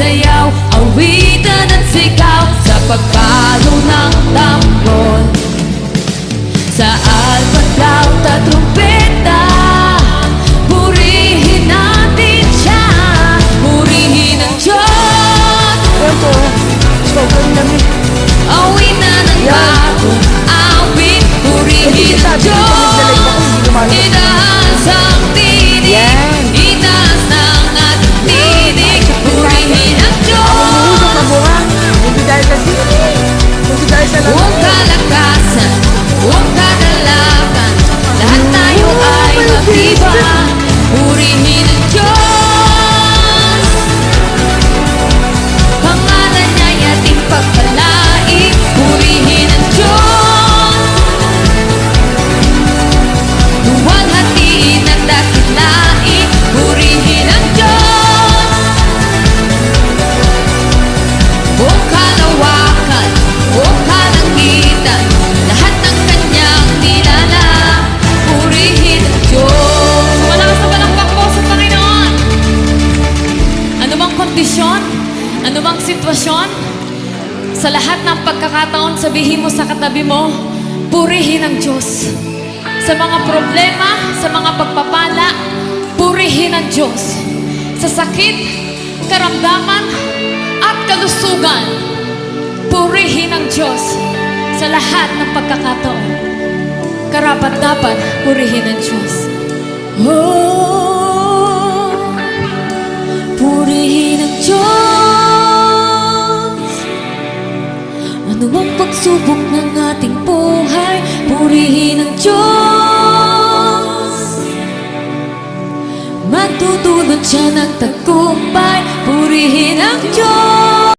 sayaw, awitan at sigaw sa pagkalo ng tambol. Sa albat, laut at trumpeta, purihin natin siya, purihin ang Diyos. Ayan po, sobrang lamig. Awitan ng bagong awit, purihin ang Diyos. Itaas ang tinig, Yan. itaas ng ating tinig, purihin ang Diyos. Umuusok na bunga. Hindi dahil sa sili. Hindi dahil sa lamig. Huwag kalakasan, huwag kadalakan, lahat tayo ay magtibay, purihin ang Diyos. Pangalan niya'y ating pagpalain, purihin ang Diyos. Huwag hatiin at dakilain, purihin ang Diyos. Buong kalawakan, buong kalangitan, lahat ng kanyang nilala, purihin ang Diyos. Malakas na palakpak po sa Panginoon. Ano bang kondisyon? Ano bang sitwasyon? Sa lahat ng pagkakataon, sabihin mo sa katabi mo, purihin ang Diyos. Sa mga problema, sa mga pagpapala, purihin ang Diyos. Sa sakit, karamdaman, at kalusugan, purihin ang Diyos. Sa lahat ng pagkakataon, karapat-dapat purihin ang Diyos. Oh, purihin ang Diyos. Ano mang pagsubok ng ating buhay, purihin ang Diyos. Magtutulot siya ng tagumpay, purihin ang Diyos.